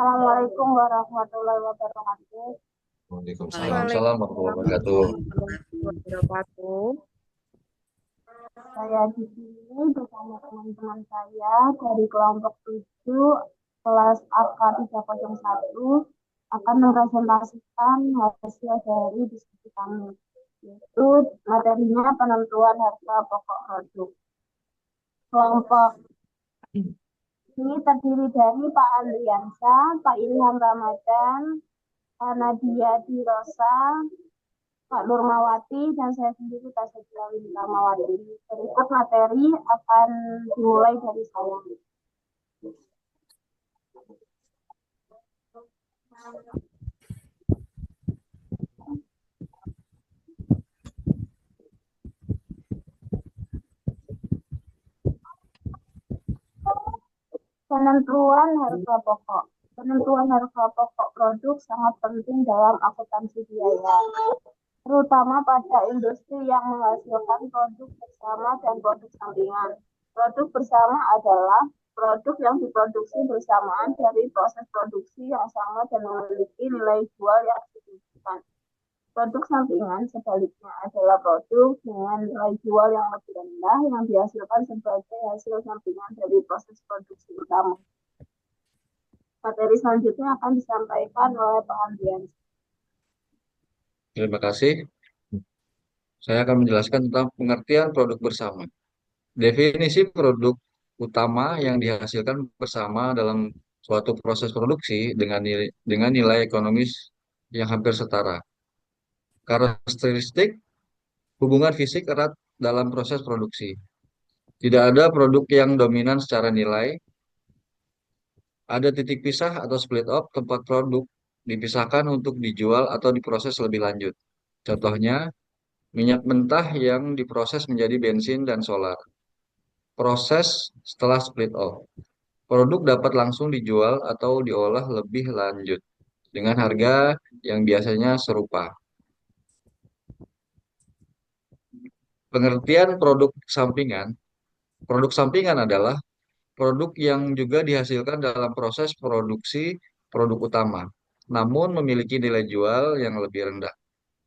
Assalamualaikum warahmatullahi wabarakatuh. Waalaikumsalam. Salam warahmatullahi Waalaikumsalam wabarakatuh. warahmatullahi wabarakatuh. Saya di sini bersama teman-teman saya dari kelompok 7 kelas AK 301 akan mempresentasikan hasil dari diskusi kami, yaitu materinya penentuan harga pokok produk. Kelompok ini terdiri dari Pak Andriansa, Pak Ilham Ramadan, Pak Nadia Dirosa, Pak Nurmawati, dan saya sendiri Tasya Winkamawati. Berikut materi akan dimulai dari saya. Penentuan harga pokok. Penentuan harga pokok produk sangat penting dalam akuntansi biaya, terutama pada industri yang menghasilkan produk bersama dan produk sampingan. Produk bersama adalah produk yang diproduksi bersamaan dari proses produksi yang sama dan memiliki nilai jual yang signifikan. Produk sampingan sebaliknya adalah produk dengan nilai jual yang lebih rendah yang dihasilkan sebagai hasil sampingan dari proses produksi utama. Materi selanjutnya akan disampaikan oleh Pak Andrian. Terima kasih. Saya akan menjelaskan tentang pengertian produk bersama. Definisi produk utama yang dihasilkan bersama dalam suatu proses produksi dengan nilai ekonomis yang hampir setara. Karakteristik hubungan fisik erat dalam proses produksi. Tidak ada produk yang dominan secara nilai. Ada titik pisah atau split off tempat produk dipisahkan untuk dijual atau diproses lebih lanjut. Contohnya, minyak mentah yang diproses menjadi bensin dan solar. Proses setelah split off. Produk dapat langsung dijual atau diolah lebih lanjut dengan harga yang biasanya serupa. Pengertian produk sampingan. Produk sampingan adalah produk yang juga dihasilkan dalam proses produksi produk utama, namun memiliki nilai jual yang lebih rendah.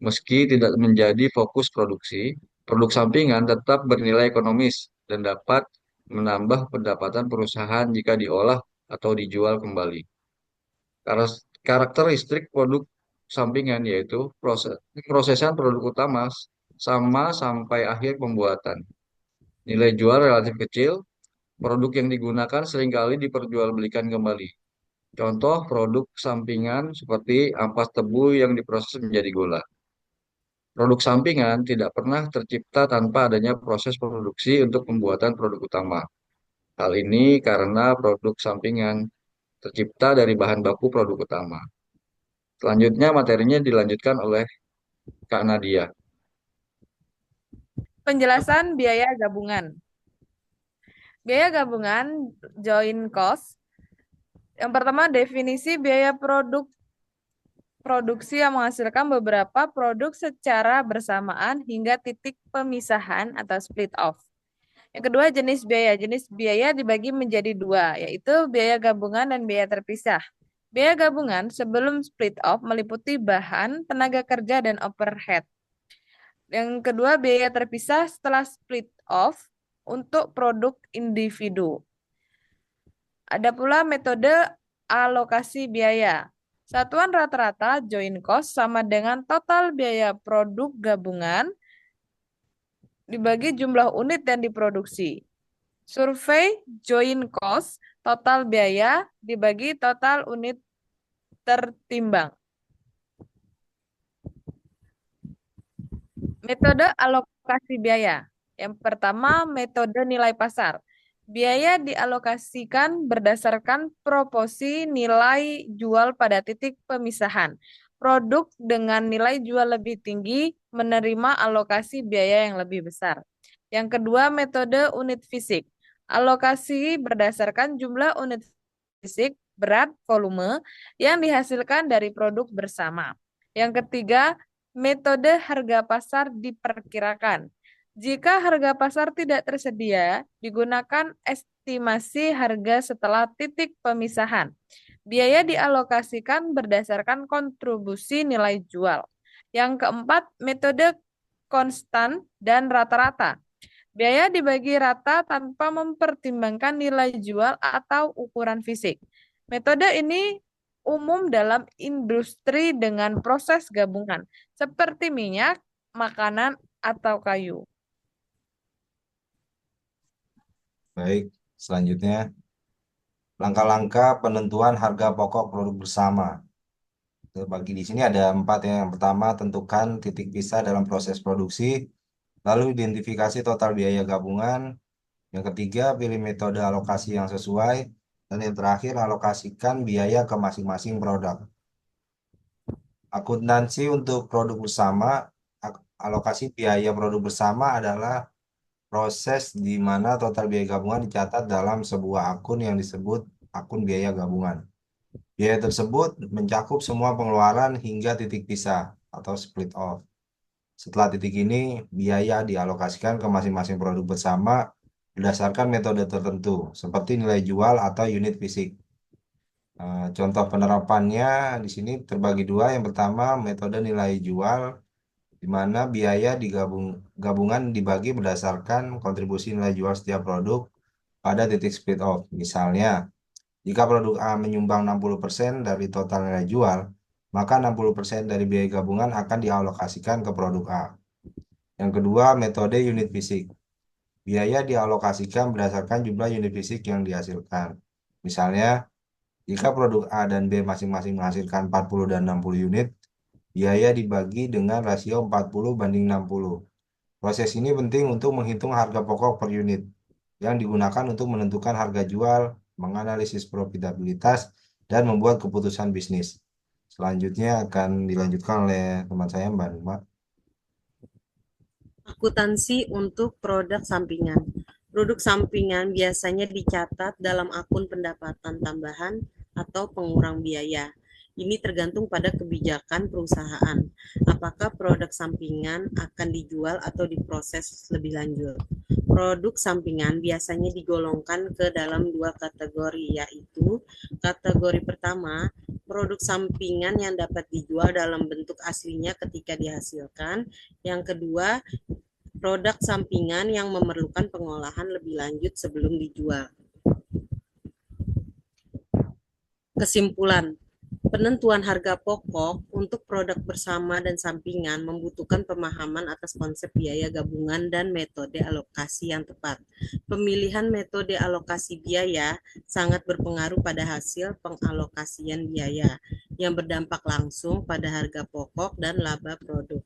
Meski tidak menjadi fokus produksi, produk sampingan tetap bernilai ekonomis dan dapat menambah pendapatan perusahaan jika diolah atau dijual kembali. Karakteristik produk sampingan yaitu prosesan produk utama sama sampai akhir pembuatan. Nilai jual relatif kecil, produk yang digunakan seringkali diperjualbelikan kembali. Contoh produk sampingan seperti ampas tebu yang diproses menjadi gula. Produk sampingan tidak pernah tercipta tanpa adanya proses produksi untuk pembuatan produk utama. Hal ini karena produk sampingan tercipta dari bahan baku produk utama. Selanjutnya materinya dilanjutkan oleh Kak Nadia. Penjelasan biaya gabungan. Biaya gabungan joint cost. Yang pertama, definisi biaya produksi yang menghasilkan beberapa produk secara bersamaan hingga titik pemisahan atau split off. Yang kedua, jenis biaya. Jenis biaya dibagi menjadi dua, yaitu biaya gabungan dan biaya terpisah. Biaya gabungan sebelum split off meliputi bahan, tenaga kerja, dan overhead. Yang kedua, biaya terpisah setelah split off untuk produk individu. Ada pula metode alokasi biaya. Satuan rata-rata joint cost sama dengan total biaya produk gabungan dibagi jumlah unit yang diproduksi. Survei joint cost, total biaya dibagi total unit tertimbang. Metode alokasi biaya. Yang pertama, metode nilai pasar. Biaya dialokasikan berdasarkan proporsi nilai jual pada titik pemisahan. Produk dengan nilai jual lebih tinggi menerima alokasi biaya yang lebih besar. Yang kedua, metode unit fisik. Alokasi berdasarkan jumlah unit fisik, berat, volume yang dihasilkan dari produk bersama. Yang ketiga, metode harga pasar diperkirakan. Jika harga pasar tidak tersedia, digunakan estimasi harga setelah titik pemisahan. Biaya dialokasikan berdasarkan kontribusi nilai jual. Yang keempat, metode konstan dan rata-rata. Biaya dibagi rata tanpa mempertimbangkan nilai jual atau ukuran fisik. Metode ini umum dalam industri dengan proses gabungan, seperti minyak, makanan, atau kayu. Baik, selanjutnya langkah-langkah penentuan harga pokok produk bersama. Bagi di sini ada 4 ya. Yang pertama, tentukan titik pisah dalam proses produksi, lalu identifikasi total biaya gabungan. Yang ketiga, pilih metode alokasi yang sesuai, dan yang terakhir, alokasikan biaya ke masing-masing produk. Akuntansi untuk produk bersama, alokasi biaya produk bersama adalah proses di mana total biaya gabungan dicatat dalam sebuah akun yang disebut akun biaya gabungan. Biaya tersebut mencakup semua pengeluaran hingga titik pisah atau split off. Setelah titik ini, biaya dialokasikan ke masing-masing produk bersama berdasarkan metode tertentu, seperti nilai jual atau unit fisik. Contoh penerapannya di sini terbagi dua. Yang pertama, metode nilai jual, di mana biaya gabungan dibagi berdasarkan kontribusi nilai jual setiap produk pada titik split off. Misalnya, jika produk A menyumbang 60% dari total nilai jual, maka 60% dari biaya gabungan akan dialokasikan ke produk A. Yang kedua, metode unit fisik. Biaya dialokasikan berdasarkan jumlah unit fisik yang dihasilkan. Misalnya, jika produk A dan B masing-masing menghasilkan 40 dan 60 unit, biaya dibagi dengan rasio 40:60. Proses ini penting untuk menghitung harga pokok per unit yang digunakan untuk menentukan harga jual, menganalisis profitabilitas, dan membuat keputusan bisnis. Selanjutnya akan dilanjutkan oleh teman saya, Mbak Numa. Akuntansi untuk produk sampingan. Produk sampingan biasanya dicatat dalam akun pendapatan tambahan atau pengurang biaya. Ini tergantung pada kebijakan perusahaan. Apakah produk sampingan akan dijual atau diproses lebih lanjut? Produk sampingan biasanya digolongkan ke dalam dua kategori, yaitu kategori pertama, produk sampingan yang dapat dijual dalam bentuk aslinya ketika dihasilkan. Yang kedua, produk sampingan yang memerlukan pengolahan lebih lanjut sebelum dijual. Kesimpulan, penentuan harga pokok untuk produk bersama dan sampingan membutuhkan pemahaman atas konsep biaya gabungan dan metode alokasi yang tepat. Pemilihan metode alokasi biaya sangat berpengaruh pada hasil pengalokasian biaya yang berdampak langsung pada harga pokok dan laba produk.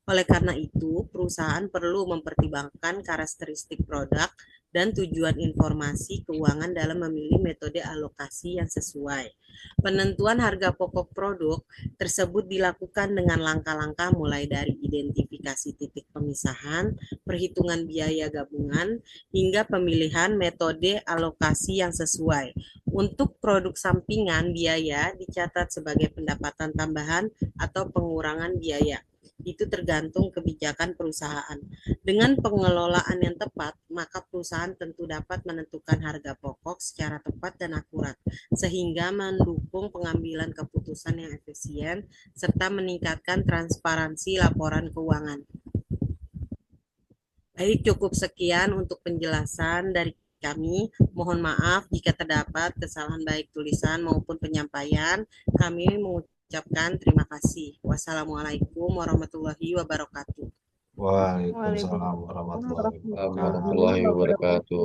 Oleh karena itu, perusahaan perlu mempertimbangkan karakteristik produk dan tujuan informasi keuangan dalam memilih metode alokasi yang sesuai. Penentuan harga pokok produk tersebut dilakukan dengan langkah-langkah mulai dari identifikasi titik pemisahan, perhitungan biaya gabungan, hingga pemilihan metode alokasi yang sesuai. Untuk produk sampingan, biaya dicatat sebagai pendapatan tambahan atau pengurangan biaya. Itu tergantung kebijakan perusahaan. Dengan pengelolaan yang tepat, maka perusahaan tentu dapat menentukan harga pokok secara tepat dan akurat, sehingga mendukung pengambilan keputusan yang efisien, serta meningkatkan transparansi laporan keuangan. Baik, cukup sekian untuk penjelasan dari kami. Mohon maaf jika terdapat kesalahan baik tulisan maupun penyampaian. Kami mengucapkan terima kasih. Wassalamualaikum warahmatullahi wabarakatuh. Waalaikumsalam warahmatullahi wabarakatuh. Warahmatullahi wabarakatuh.